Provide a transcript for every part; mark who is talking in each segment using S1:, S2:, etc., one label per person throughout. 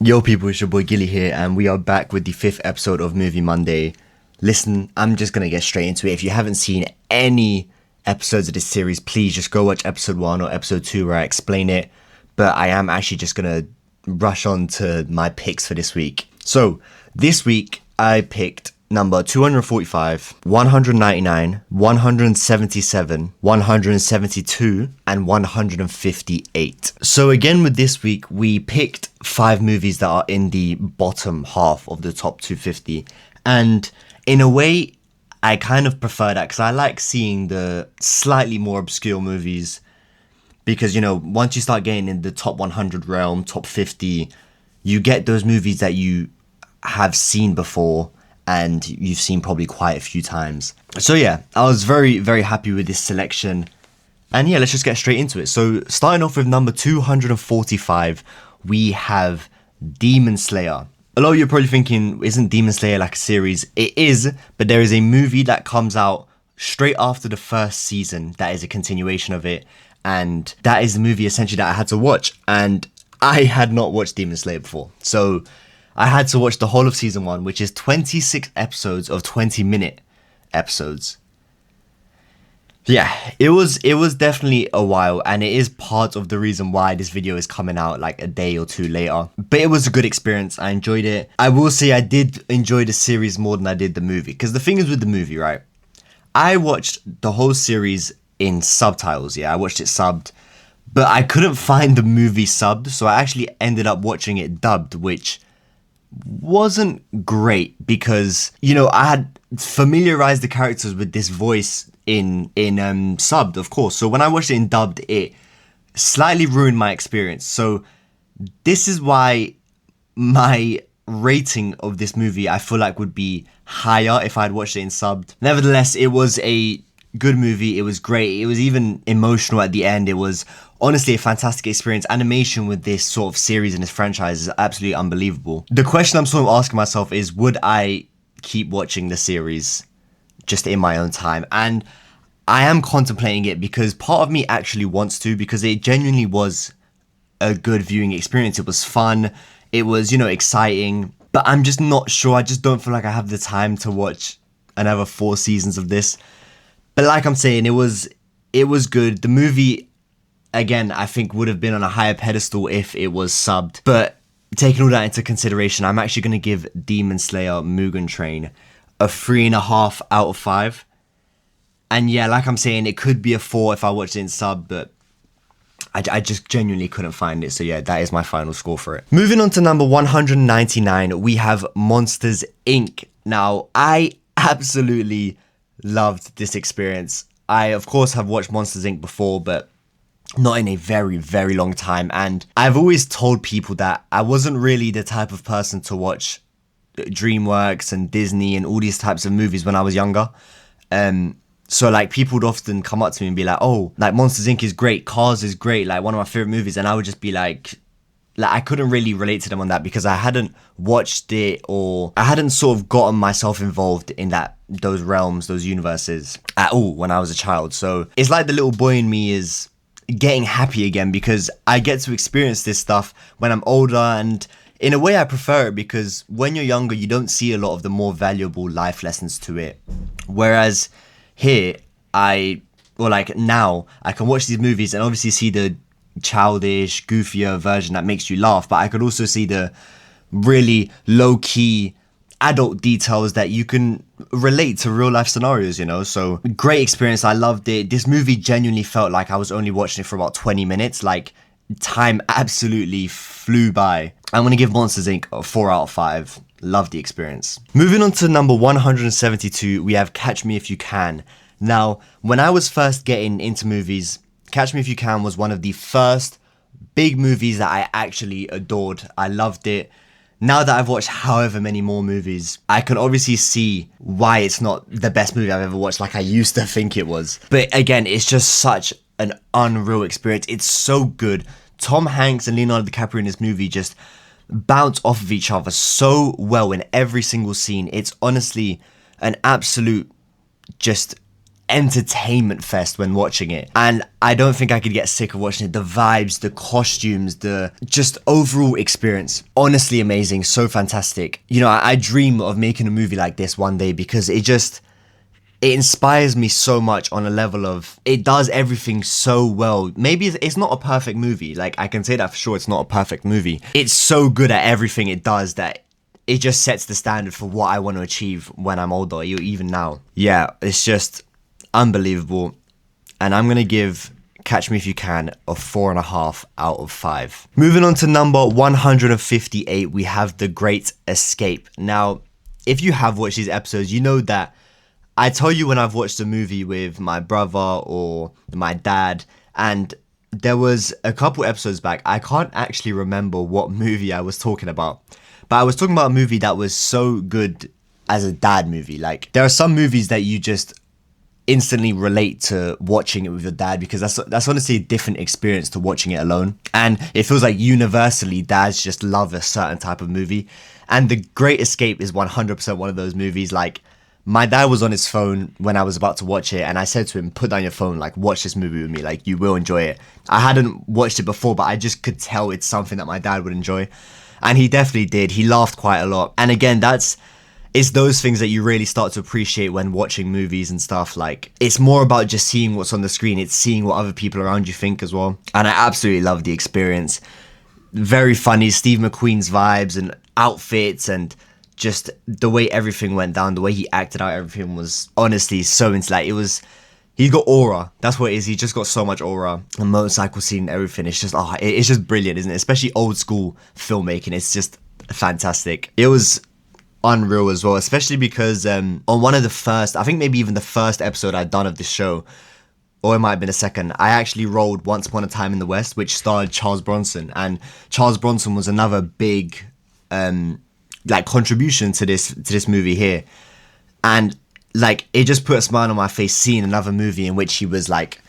S1: Yo people, it's your boy Guillyy here and we are back with the 5th episode of Movie Monday. Listen, I'm just gonna get straight into it. If you haven't seen any episodes of this series, please just go watch episode 1 or episode 2 where I explain it. But I am actually just gonna rush on to my picks for this week. So, this week I picked number 245, 199, 177, 172, and 158. So again with this week, we picked 5 movies that are in the bottom half of the top 250. And in a way, I kind of prefer that because I like seeing the slightly more obscure movies. Because, you know, once you start getting in the top 100 realm, top 50, you get those movies that you have seen before and you've seen probably quite a few times. So yeah, I was very, very happy with this selection. And yeah, let's just get straight into it. So starting off with number 245, we have Demon Slayer. A lot of you are probably thinking, isn't Demon Slayer like a series? It is, but there is a movie that comes out straight after the first season that is a continuation of it. And that is the movie essentially that I had to watch. And I had not watched Demon Slayer before. So I had to watch the whole of season 1, which is 26 episodes of 20-minute episodes. Yeah, it was definitely a while, and it is part of the reason why this video is coming out like a day or two later. But it was a good experience. I enjoyed it. I will say I did enjoy the series more than I did the movie. Because the thing is with the movie, right? I watched the whole series in subtitles. Yeah, I watched it subbed. But I couldn't find the movie subbed, so I actually ended up watching it dubbed, which wasn't great because, you know, I had familiarized the characters with this voice in subbed, of course. So when I watched it in dubbed, it slightly ruined my experience. So this is why my rating of this movie I feel like would be higher if I had watched it in subbed. Nevertheless, it was a good movie. It was great. It was even emotional at the end. It was honestly a fantastic experience. Animation with this sort of series and this franchise is absolutely unbelievable. The question I'm sort of asking myself is, would I keep watching the series just in my own time? And I am contemplating it because part of me actually wants to, because it genuinely was a good viewing experience. It was fun. It was, you know, exciting. But I'm just not sure. I just don't feel like I have the time to watch another 4 seasons of this. But like I'm saying, it was good. The movie, again, I think would have been on a higher pedestal if it was subbed. But taking all that into consideration, I'm actually going to give Demon Slayer Mugen Train a 3.5 out of 5. And yeah, like I'm saying, it could be a 4 if I watched it in sub, but I just genuinely couldn't find it. So yeah, that is my final score for it. Moving on to number 199, we have Monsters, Inc. Now, I absolutely loved this experience. I, of course, have watched Monsters, Inc. before, but not in a very, very long time. And I've always told people that I wasn't really the type of person to watch DreamWorks and Disney and all these types of movies when I was younger. So like people would often come up to me and be like, oh, like Monsters Inc. is great, Cars is great, like one of my favorite movies. And I would just be like I couldn't really relate to them on that because I hadn't watched it, or I hadn't sort of gotten myself involved in those realms, those universes at all when I was a child. So it's like the little boy in me is getting happy again because I get to experience this stuff when I'm older, and in a way I prefer it because when you're younger you don't see a lot of the more valuable life lessons to it, whereas here now I can watch these movies and obviously see the childish, goofier version that makes you laugh, but I could also see the really low-key adult details that you can relate to real life scenarios, you know. So great experience. I loved it. This movie genuinely felt like I was only watching it for about 20 minutes. Like, time absolutely flew by. I'm gonna give Monsters Inc. a 4 out of 5. Love the experience. Moving on to number 172, we have Catch Me If You Can. Now, when I was first getting into movies, Catch Me If You Can was one of the first big movies that I actually adored. I loved it. Now that I've watched however many more movies, I can obviously see why it's not the best movie I've ever watched like I used to think it was. But again, it's just such an unreal experience. It's so good. Tom Hanks and Leonardo DiCaprio in this movie just bounce off of each other so well in every single scene. It's honestly an absolute just entertainment fest when watching it. And I don't think I could get sick of watching it. The vibes, the costumes, the just overall experience. Honestly amazing, so fantastic. You know, I dream of making a movie like this one day because it inspires me so much on a level of, it does everything so well. Maybe it's not a perfect movie. Like, I can say that for sure, it's not a perfect movie. It's so good at everything it does that it just sets the standard for what I want to achieve when I'm older, even now. Yeah, it's just unbelievable. And I'm gonna give Catch Me If You Can a 4.5 out of 5. Moving on to number 158, we have The Great Escape. Now, if you have watched these episodes, you know that I tell you when I've watched a movie with my brother or my dad, and there was a couple episodes back, I can't actually remember what movie I was talking about, but I was talking about a movie that was so good as a dad movie. Like, there are some movies that you just instantly relate to watching it with your dad, because that's honestly a different experience to watching it alone. And it feels like universally dads just love a certain type of movie, and The Great Escape is 100% one of those movies. Like, my dad was on his phone when I was about to watch it, and I said to him, put down your phone, like, watch this movie with me, like, you will enjoy it. I hadn't watched it before, but I just could tell it's something that my dad would enjoy, and he definitely did. He laughed quite a lot. And again, it's those things that you really start to appreciate when watching movies and stuff. Like, it's more about just seeing what's on the screen, it's seeing what other people around you think as well. And I absolutely love the experience. Very funny, Steve McQueen's vibes and outfits, and just the way everything went down, the way he acted out everything was honestly so into, like, he's got aura. That's what it is. He just got so much aura. The motorcycle scene and everything, it's just brilliant, isn't it? Especially old school filmmaking, it's just fantastic. It was unreal as well, especially because on one of the first, I think maybe even the first episode I'd done of this show, or it might have been a second, I actually rolled Once Upon a Time in the West, which starred Charles Bronson, and Charles Bronson was another big like contribution to this movie here. And like, it just put a smile on my face seeing another movie in which he was like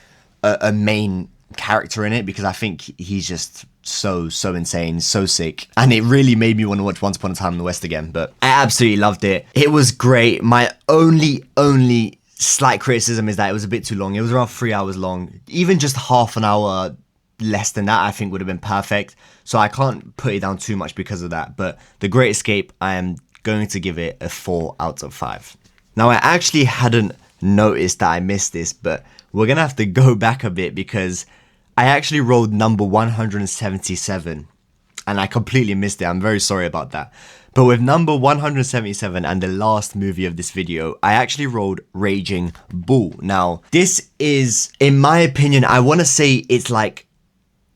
S1: a main character in it, because I think he's just so insane, so sick, and it really made me want to watch Once Upon a Time in the West again. But I absolutely loved it. It was great. My only slight criticism is that it was a bit too long. It was around 3 hours long. Even just half an hour less than that I think would have been perfect, so I can't put it down too much because of that. But The Great Escape, I am going to give it a 4 out of 5. Now, I actually hadn't noticed that I missed this, but we're gonna have to go back a bit because I actually rolled number 177 and I completely missed it. I'm very sorry about that. But with number 177 and the last movie of this video, I actually rolled Raging Bull. Now, this is, in my opinion, I want to say it's like,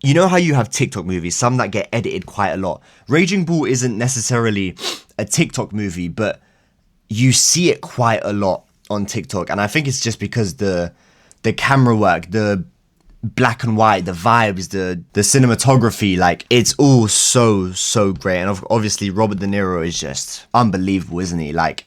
S1: you know how you have TikTok movies, some that get edited quite a lot. Raging Bull isn't necessarily a TikTok movie, but you see it quite a lot on TikTok. And I think it's just because the camera work, the black and white, the vibes, the cinematography, like, it's all so great. And obviously Robert De Niro is just unbelievable, isn't he? Like,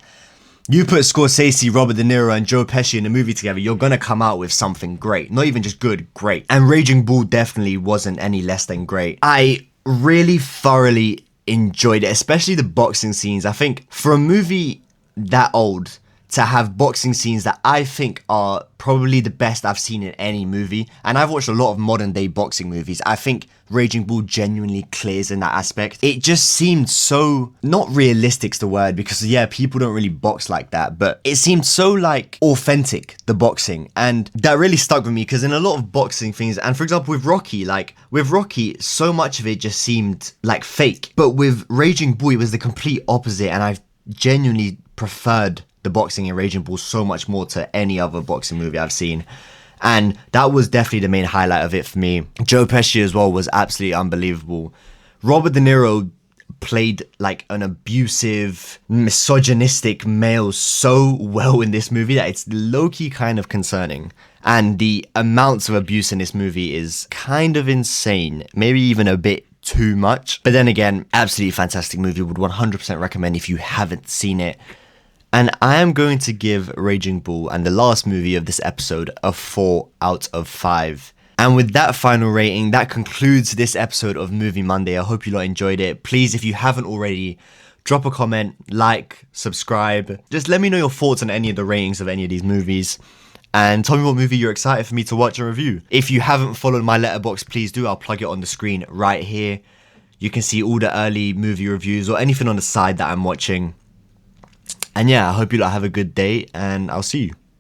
S1: you put Scorsese, Robert De Niro and Joe Pesci in a movie together, you're gonna come out with something great. Not even just good, great. And Raging Bull definitely wasn't any less than great. I really thoroughly enjoyed it, especially the boxing scenes. I think for a movie that old, to have boxing scenes that I think are probably the best I've seen in any movie, and I've watched a lot of modern day boxing movies, I think Raging Bull genuinely clears in that aspect. It just seemed so, not realistic's the word, because yeah, people don't really box like that, but it seemed so like authentic, the boxing, and that really stuck with me, because in a lot of boxing things, and for example with Rocky, so much of it just seemed like fake, but with Raging Bull it was the complete opposite, and I genuinely preferred the boxing in Raging Bull so much more to any other boxing movie I've seen. And that was definitely the main highlight of it for me. Joe Pesci as well was absolutely unbelievable. Robert De Niro played like an abusive, misogynistic male so well in this movie that it's low-key kind of concerning. And the amounts of abuse in this movie is kind of insane. Maybe even a bit too much. But then again, absolutely fantastic movie. Would 100% recommend if you haven't seen it. And I am going to give Raging Bull and the last movie of this episode a 4 out of 5. And with that final rating, that concludes this episode of Movie Monday. I hope you lot enjoyed it. Please, if you haven't already, drop a comment, like, subscribe. Just let me know your thoughts on any of the ratings of any of these movies. and tell me what movie you're excited for me to watch and review. If you haven't followed my Letterboxd, please do. I'll plug it on the screen right here. You can see all the early movie reviews or anything on the side that I'm watching. And yeah, I hope you lot have a good day, and I'll see you.